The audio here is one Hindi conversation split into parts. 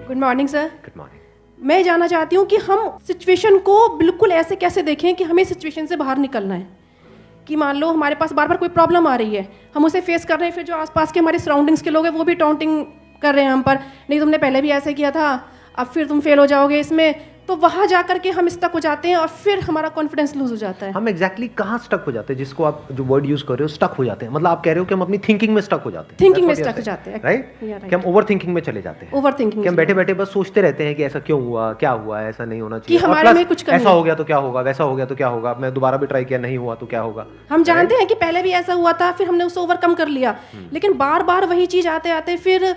Good morning sir. Good morning. मैं जानना चाहती हूँ कि हम सिचुएशन को बिल्कुल ऐसे कैसे देखें कि हमें सिचुएशन से बाहर निकलना है। कि मान लो हमारे पास बार बार कोई प्रॉब्लम आ रही है, हम उसे फेस कर रहे हैं, फिर जो आसपास के हमारे सराउंडिंग्स के लोग हैं वो भी टाउंटिंग कर रहे हैं हम पर, नहीं तुमने पहले भी ऐसे किया था, अब फिर तुम फेल हो जाओगे इसमें, तो वहाँ जा करके हम स्टक हो जाते हैं और फिर हमारा कॉन्फिडेंस लूज हो जाता है। हम एग्जैक्टली कहाँ स्टक हो जाते हैं, जिसको आप जो वर्ड यूज कर रहे हो स्टक हो जाते हैं, मतलब आप कह रहे हो कि हम अपनी थिंकिंग में स्टक हो जाते हैं। थिंकिंग में स्टक हो जाते हैं, राइट? कि हम ओवर थिंकिंग में चले जाते हैं। ओवर थिंकिंग, कि हम बैठे बैठे बस सोचते रहते हैं कि ऐसा क्यों हुआ, क्या हुआ, ऐसा नहीं होना चाहिए, कि हमारे में कुछ कमी ऐसा हो गया तो क्या होगा, वैसा हो गया तो क्या होगा, मैं दोबारा भी ट्राई किया नहीं हुआ तो क्या होगा। हम जानते हैं कि पहले भी ऐसा हुआ था, फिर हमने उसे ओवरकम कर लिया, लेकिन बार बार वही चीज आते आते फिर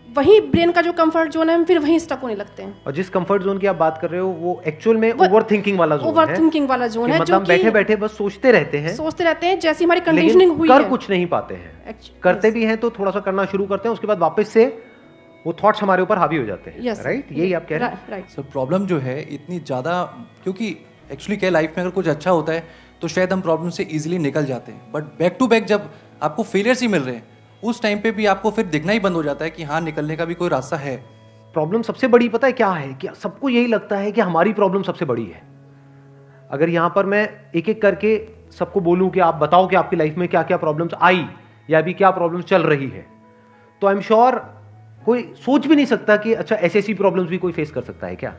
वही ब्रेन का जो कंफर्ट जोन है हम फिर वहीं स्टक होने लगते हैं। और जिस कंफर्ट जोन की आप बात कर रहे हो वो एक्चुअल में ओवर थिंकिंग वाला जोन है। ओवर थिंकिंग वाला जोन है, मतलब बैठे बैठे बस सोचते रहते हैं जैसी हमारी कंडीशनिंग हुई है, कर कुछ नहीं पाते हैं। करते भी हैं तो थोड़ा सा करना शुरू करते हैं, उसके बाद वापस से वो थॉट्स हमारे ऊपर हावी हो जाते हैं। राइट? यही आप कह रहे हैं। राइट सर, प्रॉब्लम जो है इतनी ज़्यादा, क्योंकि एक्चुअली क्या लाइफ में अगर कुछ अच्छा होता है तो शायद हम प्रॉब्लम से इजीली निकल जाते हैं, बट बैक टू बैक जब आपको फेलियर्स ही मिल रहे हैं उस टाइम पे भी आपको फिर दिखना ही बंद हो जाता है कि हाँ, निकलने का भी कोई रास्ता है। प्रॉब्लम सबसे बड़ी पता है क्या है, कि सबको यही लगता है कि हमारी प्रॉब्लम सबसे बड़ी है। अगर यहां पर मैं एक एक करके सबको बोलूं कि आप बताओ कि आपकी लाइफ में क्या क्या प्रॉब्लम्स आई या अभी क्या प्रॉब्लम्स चल रही है, तो आई एम श्योर कोई सोच भी नहीं सकता कि अच्छा ऐसी प्रॉब्लम्स भी कोई फेस कर सकता है क्या।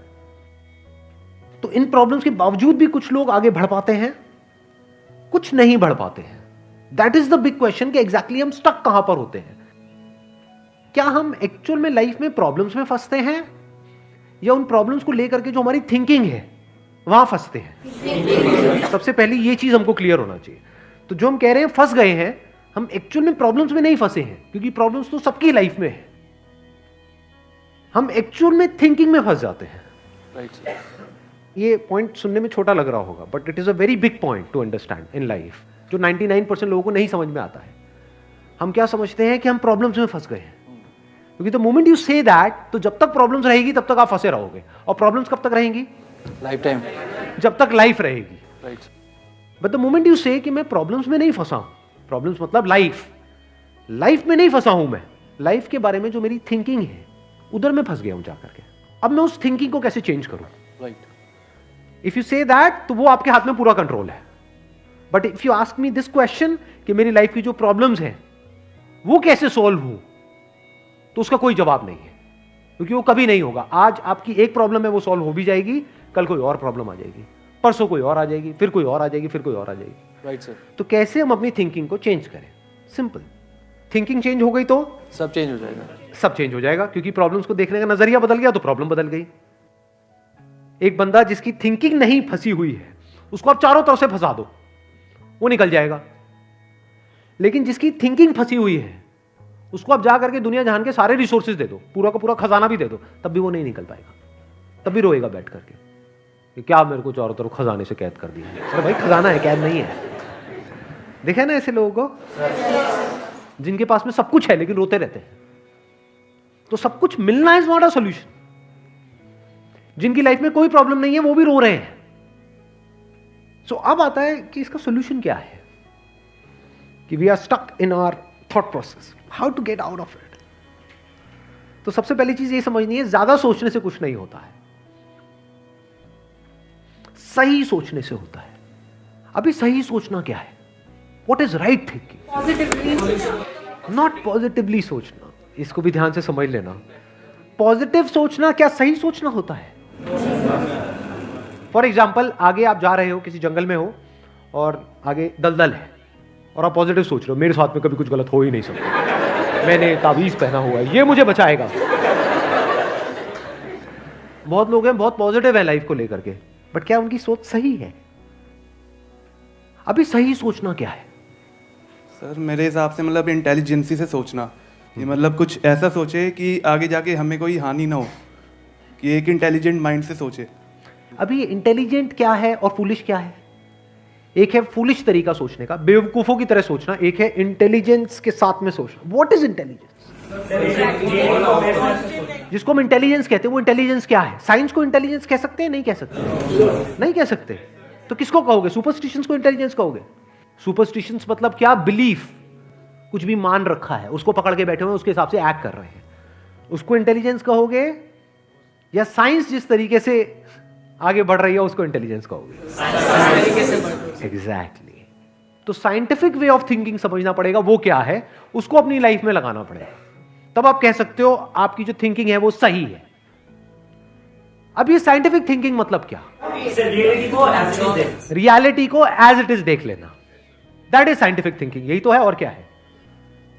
तो इन प्रॉब्लम्स के बावजूद भी कुछ लोग आगे बढ़ पाते हैं, कुछ नहीं बढ़ पाते हैं। That is the big question कि एग्जैक्टली हम स्टक कहां पर होते हैं। क्या हम एक्चुअल में लाइफ में प्रॉब्लम्स में फंसते हैं या उन प्रॉब्लम्स को लेकर के जो हमारी थिंकिंग है वहां फंसते हैं? सबसे पहले ये चीज हमको क्लियर होना चाहिए। तो जो हम कह रहे हैं फंस गए हैं, हम एक्चुअल में प्रॉब्लम्स में नहीं फंसे हैं, क्योंकि प्रॉब्लम्स तो सबकी लाइफ में है। हम एक्चुअल में थिंकिंग में फंस जाते हैं। राइट। ये पॉइंट सुनने में छोटा लग रहा होगा, but it is a very big point two understand in life, जो 99% लोगों को नहीं समझ में आता है। हम क्या समझते हैं कि हम प्रॉब्लम्स में फंस गए हैं, क्योंकि the moment you say that, तो जब तक प्रॉब्लम्स रहेगी तब तक आप फंसे रहोगे। और प्रॉब्लम्स कब तक रहेंगी? लाइफ टाइम, जब तक लाइफ रहेगी। Right. But the moment you से कि मैं प्रॉब्लम्स में नहीं फंसा हूं, प्रॉब्लम्स मतलब लाइफ में नहीं फंसा हूं, मैं लाइफ के बारे में जो मेरी थिंकिंग है उधर मैं फंस गया हूं जाकर के। अब मैं उस थिंकिंग को कैसे चेंज करूं? Right. If you say that, तो वो आपके हाथ में पूरा कंट्रोल है। But if you ask me this question कि मेरी लाइफ की जो प्रॉब्लम्स हैं वो कैसे सॉल्व हो, तो उसका कोई जवाब नहीं है, क्योंकि वो कभी नहीं होगा। आज आपकी एक प्रॉब्लम है, वो सॉल्व हो भी जाएगी, कल कोई और प्रॉब्लम आ जाएगी, परसों कोई और आ जाएगी, फिर कोई और आ जाएगी, फिर कोई और आ जाएगी। Right sir. तो कैसे हम अपनी थिंकिंग को चेंज करें? सिंपल। थिंकिंग चेंज हो गई तो सब चेंज हो जाएगा। सब चेंज हो जाएगा, क्योंकि प्रॉब्लम्स को देखने का नजरिया बदल गया तो प्रॉब्लम बदल गई। एक बंदा जिसकी थिंकिंग नहीं फंसी हुई है, उसको आप चारों तरफ से फंसा दो, वो निकल जाएगा। लेकिन जिसकी थिंकिंग फंसी हुई है, उसको आप जा करके दुनिया जहान के सारे रिसोर्सेज दे दो, पूरा का पूरा खजाना भी दे दो, तब भी वो नहीं निकल पाएगा। तब भी रोएगा बैठ करके कि क्या मेरे को चारों तरफ खजाने से कैद कर दिया। अरे भाई, खजाना है, कैद नहीं है। देखे ना ऐसे लोगों को जिनके पास में सब कुछ है लेकिन रोते रहते हैं। तो सब कुछ मिलना इज नॉट अ सॉल्यूशन। जिनकी लाइफ में कोई प्रॉब्लम नहीं है वो भी रो रहे हैं। सो अब आता है कि इसका सॉल्यूशन क्या है, कि we are stuck in our thought process, how to get out of it. तो सबसे पहली चीज ये समझनी है, ज्यादा सोचने से कुछ नहीं होता है, सही सोचने से होता है। अभी सही सोचना क्या है? What is right thinking, not positively सोचना। इसको भी ध्यान से समझ लेना। पॉजिटिव सोचना क्या सही सोचना होता है? फॉर एग्जाम्पल, आगे आप जा रहे हो, किसी जंगल में हो और आगे दलदल है, और आप पॉजिटिव सोच रहे हो, मेरे साथ में कभी कुछ गलत हो ही नहीं सकता, मैंने तावीज पहना हुआ है, ये मुझे बचाएगा। बहुत लोग हैं बहुत पॉजिटिव है लाइफ को लेकर के, बट क्या उनकी सोच सही है? अभी सही सोचना क्या है? सर, मेरे हिसाब से मतलब इंटेलिजेंसी से सोचना, कि मतलब कुछ ऐसा सोचे कि आगे जाके हमें कोई हानि ना हो, कि एक इंटेलिजेंट माइंड से सोचे। अभी इंटेलिजेंट क्या है और फूलिश क्या है? एक है फूलिश तरीका सोचने का, बेवकूफों की तरह सोचना, एक है इंटेलिजेंस के साथ में सोचना। What is intelligence? जिसको हम इंटेलिजेंस कहते हैं वो इंटेलिजेंस क्या है? साइंस को इंटेलिजेंस कह सकते हैं? नहीं कह सकते। नहीं कह सकते। तो किसको कहोगे? सुपरस्टिशंस को इंटेलिजेंस कहोगे? सुपरस्टिशंस मतलब क्या? बिलीफ, कुछ भी मान रखा है, उसको पकड़ के बैठे हुए हैं, उसके हिसाब से एक्ट कर रहे हैं, उसको इंटेलिजेंस कहोगे या साइंस जिस तरीके से आगे बढ़ रही है उसको इंटेलिजेंस कहोगे? एग्जैक्टली। तो साइंटिफिक वे ऑफ थिंकिंग समझना पड़ेगा, वो क्या है, उसको अपनी लाइफ में लगाना पड़ेगा, तब आप कह सकते हो आपकी जो थिंकिंग है वो सही है। अब ये साइंटिफिक थिंकिंग मतलब क्या? रियलिटी को एज इट इज देख लेना, दैट इज साइंटिफिक थिंकिंग। यही तो है, और क्या है?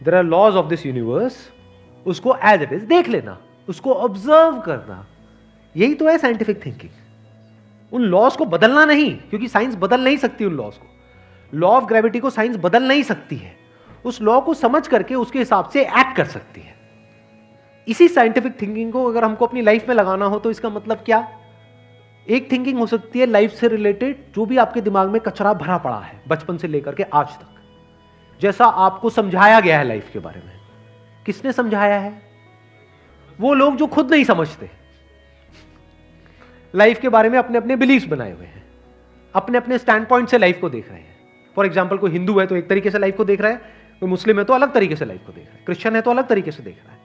There are laws of this universe, उसको एज इट इज देख लेना, उसको ऑब्जर्व करना, यही तो है साइंटिफिक थिंकिंग। उन लॉज को बदलना नहीं, क्योंकि साइंस बदल नहीं सकती उन लॉज को। लॉ ऑफ ग्रेविटी को साइंस बदल नहीं सकती है, उस लॉ को समझ करके उसके हिसाब से एक्ट कर सकती है। इसी साइंटिफिक थिंकिंग को अगर हमको अपनी लाइफ में लगाना हो तो इसका मतलब क्या? एक थिंकिंग हो सकती है लाइफ से रिलेटेड, जो भी आपके दिमाग में कचरा भरा पड़ा है बचपन से लेकर के आज तक, जैसा आपको समझाया गया है लाइफ के बारे में। किसने समझाया है? वो लोग जो खुद नहीं समझते, लाइफ के बारे में अपने अपने बिलीफ्स बनाए हुए हैं, अपने अपने स्टैंड पॉइंट से लाइफ को देख रहे हैं। फॉर एग्जाम्पल, कोई हिंदू है तो एक तरीके से लाइफ को देख रहा है, कोई मुस्लिम है तो अलग तरीके से लाइफ को देख रहा है, क्रिश्चियन है तो अलग तरीके से देख रहा है।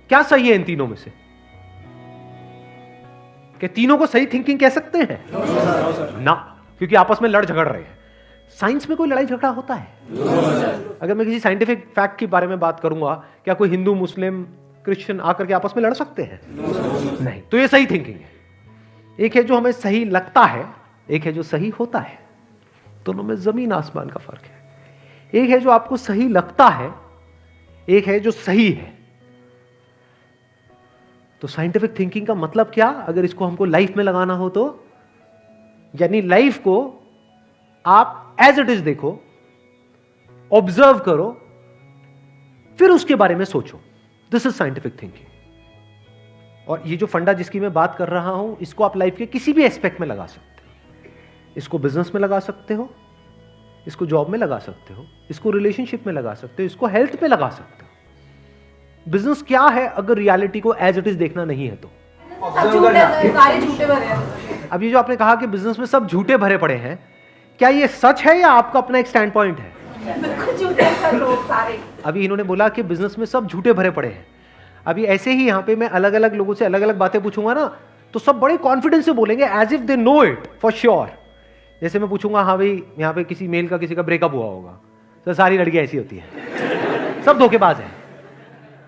क्या सही है इन तीनों में से? कि तीनों को सही थिंकिंग कह सकते हैं? ना, क्योंकि आपस में लड़ झगड़ रहे हैं। साइंस में कोई लड़ाई झगड़ा होता है? अगर मैं किसी साइंटिफिक फैक्ट के बारे में बात करूंगा, क्या कोई हिंदू, मुस्लिम, क्रिश्चियन आकर के आपस में लड़ सकते हैं? नहीं। तो ये सही थिंकिंग है। एक है जो हमें सही लगता है, एक है जो सही होता है। दोनों में जमीन आसमान का फर्क है। एक है जो आपको सही लगता है, एक है जो सही है। तो साइंटिफिक थिंकिंग का मतलब क्या, अगर इसको हमको लाइफ में लगाना हो तो, यानी लाइफ को आप एज इट इज देखो, ऑब्जर्व करो, फिर उसके बारे में सोचो। This is scientific thinking. और ये जो फंडा जिसकी मैं बात कर रहा हूं, इसको आप लाइफ के किसी भी एस्पेक्ट में लगा सकते हो। इसको बिजनेस में लगा सकते हो, इसको जॉब में लगा सकते हो, इसको रिलेशनशिप में लगा सकते हो, इसको हेल्थ में लगा सकते हो। बिजनेस क्या है अगर रियलिटी को एज इट इज देखना नहीं है तो? सारे झूठे भरे हैं। अब ये जो आपने कहा कि बिजनेस में सब झूठे भरे पड़े हैं, क्या ये सच है या आपका अपना एक स्टैंड पॉइंट है? अभी इन्होंने बोला कि बिजनेस में सब झूठे भरे पड़े हैं। अभी ऐसे ही यहाँ पे मैं अलग अलग लोगों से अलग अलग बातें पूछूंगा ना, तो सब बड़े कॉन्फिडेंस से बोलेंगे, as if they know it for sure. जैसे मैं पूछूंगा, हाँ भाई यहाँ पे किसी मेल का किसी का ब्रेकअप हुआ होगा, तो सारी लड़कियां ऐसी होती हैं, सब धोखेबाज हैं।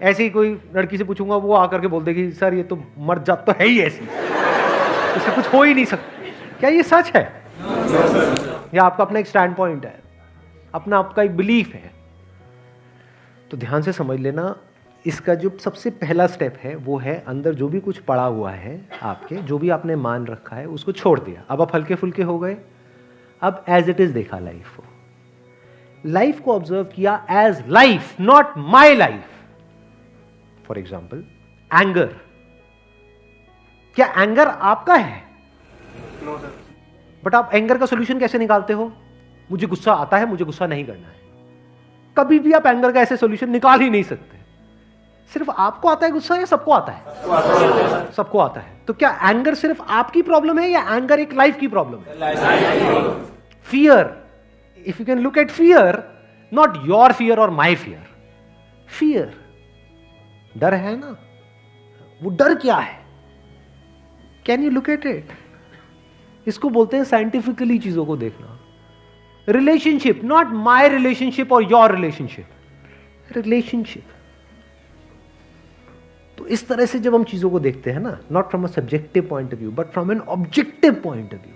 ऐसे ही कोई लड़की से पूछूंगा, वो आकर के बोल देगी, सर ये तो मर जात तो है ही ऐसी, इसका कुछ हो ही नहीं सकता। क्या ये सच है? या आपका अपना एक स्टैंड पॉइंट है, अपना आपका एक बिलीफ है? तो ध्यान से समझ लेना, इसका जो सबसे पहला स्टेप है वो है अंदर जो भी कुछ पड़ा हुआ है आपके, जो भी आपने मान रखा है उसको छोड़ दिया। अब आप हल्के फुल्के हो गए, अब एज इट इज देखा लाइफ को, लाइफ को ऑब्जर्व किया as life, not my life. For example, anger, क्या एंगर आपका है? बट आप एंगर का सोल्यूशन कैसे निकालते हो? मुझे गुस्सा आता है, मुझे गुस्सा नहीं करना है। कभी भी आप एंगर का ऐसे सोल्यूशन निकाल ही नहीं सकते। सिर्फ आपको आता है गुस्सा या सबको आता है? सबको आता है। तो क्या एंगर सिर्फ आपकी प्रॉब्लम है या एंगर एक लाइफ की प्रॉब्लम है? Fear, if you can look at fear, not your fear और माई फियर, फियर, डर है ना, वो डर क्या है? Can you look at it? इसको बोलते हैं साइंटिफिकली चीजों को देखना। रिलेशनशिप, नॉट माई रिलेशनशिप और योर रिलेशनशिप, रिलेशनशिप। तो इस तरह से जब हम चीजों को देखते हैं ना, not from a subjective point of view but from an objective point of view,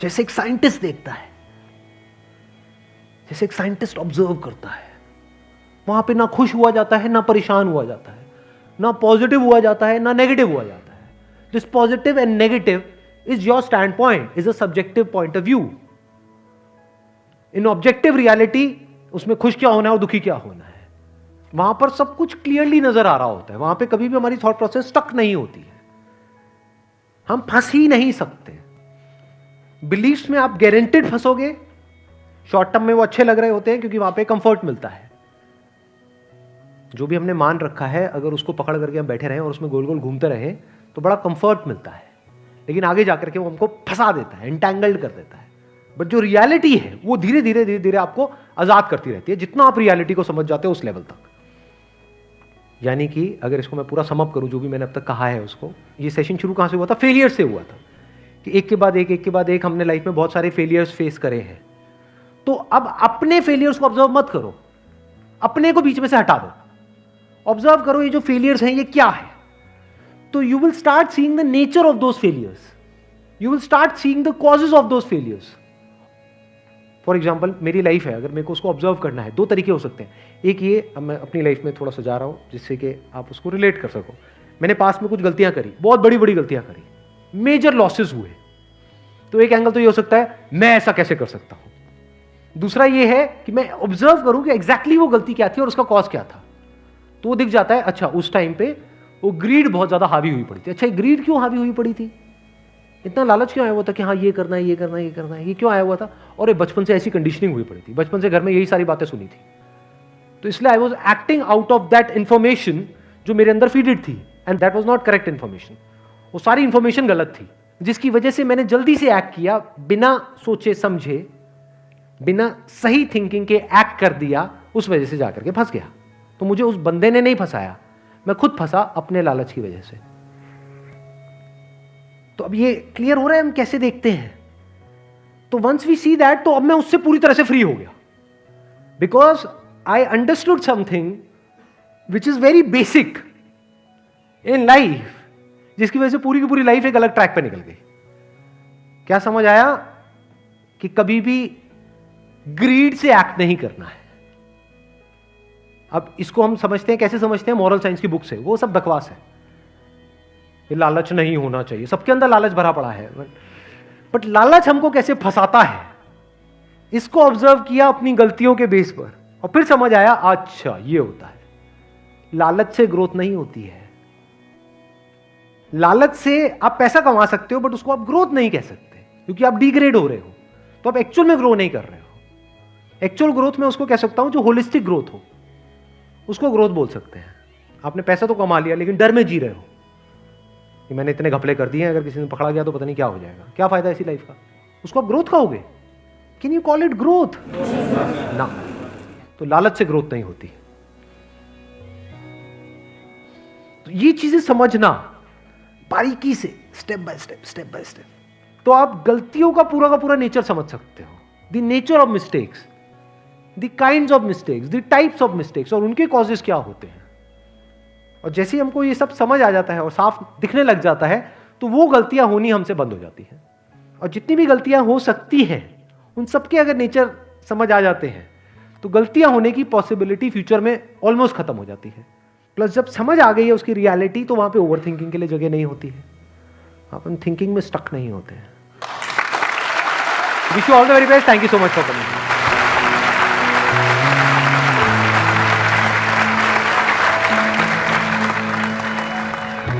जैसे एक साइंटिस्ट देखता है, जैसे एक साइंटिस्ट ऑब्जर्व करता है, वहां पे ना खुश हुआ जाता है, ना परेशान हुआ जाता है, ना पॉजिटिव हुआ जाता है, ना नेगेटिव हुआ जाता है। This positive and negative is your stand point, is a subjective point of view. In objective reality, उसमें खुश क्या होना है और दुखी क्या होना है, वहां पर सब कुछ क्लियरली नजर आ रहा होता है। वहां पे कभी भी हमारी थॉट प्रोसेस स्टक नहीं होती है, हम फंस ही नहीं सकते। बिलीफ्स में आप गारंटेड फंसोगे। शॉर्ट टर्म में वो अच्छे लग रहे होते हैं क्योंकि वहां पे कंफर्ट मिलता है। जो भी हमने मान रखा है, अगर उसको पकड़ करके हम बैठे रहें और उसमें गोल गोल घूमते रहें तो बड़ा कंफर्ट मिलता है, लेकिन आगे जाकर के वो हमको फंसा देता है, एंटैंगल्ड कर देता है। बट जो रियलिटी है वो धीरे धीरे आपको आजाद करती रहती है, जितना आप रियलिटी को समझ जाते हो उस लेवल तक। यानी कि अगर इसको मैं पूरा समअप करूं जो भी मैंने अब तक कहा है उसको, ये सेशन शुरू कहां से हुआ था? फेलियर से हुआ था कि एक के बाद एक हमने लाइफ में बहुत सारे फेलियर्स फेस करे हैं। तो अब अपने फेलियर्स को ऑब्जर्व मत करो, अपने को बीच में से हटा दो, ऑब्जर्व करो ये जो फेलियर्स हैं ये क्या है। तो you will start seeing the nature of those failures, you will start seeing the causes of those failures. For example मेरी लाइफ है, अगर मेरे को उसको ऑब्जर्व करना है, दो तरीके हो सकते हैं। एक ये, अब मैं अपनी लाइफ में थोड़ा सा जा रहा हूं जिससे कि आप उसको रिलेट कर सको। मैंने पास में कुछ गलतियां करी, बहुत बड़ी बड़ी गलतियां करी, मेजर लॉसेस हुए, तो एक एंगल तो ये हो सकता है मैं ऐसा कैसे कर सकता हूं। दूसरा ये है कि मैं ऑब्जर्व करूं कि एग्जैक्टली वो गलती क्या थी और उसका कॉज क्या था। तो वो दिख जाता है, अच्छा उस टाइम पे वो ग्रीड बहुत ज्यादा हावी हुई पड़ी थी। अच्छा ये ग्रीड क्यों हावी हुई पड़ी थी, इतना लालच क्यों आया हुआ था कि हाँ ये करना है, ये करना है, ये करना है, ये क्यों आया हुआ था? और ये बचपन से ऐसी कंडीशनिंग हुई पड़ी थी, बचपन से घर में यही सारी बातें सुनी थी, तो इसलिए I was acting out of that information जो मेरे अंदर फीडेड थी, and that was not correct information. वो सारी इंफॉर्मेशन गलत थी, जिसकी वजह से मैंने जल्दी से एक्ट किया, बिना सोचे समझे, बिना सही थिंकिंग के एक्ट कर दिया, उस वजह से जाकर के फंस गया। तो मुझे उस बंदे ने नहीं फंसाया, मैं खुद फंसा अपने लालच की वजह से। तो अब ये क्लियर हो रहा है हम कैसे देखते हैं। तो वंस वी सी दैट, तो अब मैं उससे पूरी तरह से फ्री हो गया, because I understood something which is very basic in life, जिसकी वजह से पूरी की पूरी लाइफ एक अलग ट्रैक पे निकल गई। क्या समझ आया? कि कभी भी ग्रीड से एक्ट नहीं करना है। अब इसको हम समझते हैं, कैसे समझते हैं? मॉरल साइंस की बुक से। वो सब बकवास है, ये लालच नहीं होना चाहिए, सबके अंदर लालच भरा पड़ा है, बट लालच हमको कैसे फंसाता है, इसको ऑब्जर्व किया अपनी गलतियों के बेस पर, और फिर समझ आया अच्छा ये होता है। लालच से ग्रोथ नहीं होती है। लालच से आप पैसा कमा सकते हो, बट उसको आप ग्रोथ नहीं कह सकते, क्योंकि आप डिग्रेड हो रहे हो, तो आप एक्चुअल में ग्रो नहीं कर रहे हो। एक्चुअल ग्रोथ में उसको कह सकता हूं जो होलिस्टिक ग्रोथ हो, उसको ग्रोथ बोल सकते हैं। आपने पैसा तो कमा लिया, लेकिन डर में जी रहे हो कि मैंने इतने घपले कर दिए हैं, अगर किसी ने पकड़ा गया तो पता नहीं क्या हो जाएगा, क्या फायदा ऐसी लाइफ का, उसको आप ग्रोथ कहोगे? Can you call it growth? ना। तो लालच से ग्रोथ नहीं होती। तो ये चीजें समझना बारीकी से, स्टेप बाय स्टेप, तो आप गलतियों का पूरा नेचर समझ सकते हो। The nature of mistakes, the kinds of mistakes, the types of mistakes, और उनके कॉजेस क्या होते हैं। और जैसे ही हमको ये सब समझ आ जाता है और साफ दिखने लग जाता है, तो वो गलतियां होनी हमसे बंद हो जाती हैं। और जितनी भी गलतियां हो सकती हैं, उन सबके अगर नेचर समझ आ जाते हैं, तो गलतियां होने की पॉसिबिलिटी फ्यूचर में ऑलमोस्ट खत्म हो जाती है। प्लस जब समझ आ गई है उसकी रियलिटी, तो वहां पे ओवर थिंकिंग के लिए जगह नहीं होती है, अपन थिंकिंग में स्टक नहीं होते हैं। Wish you all the very best. Thank you so much for coming.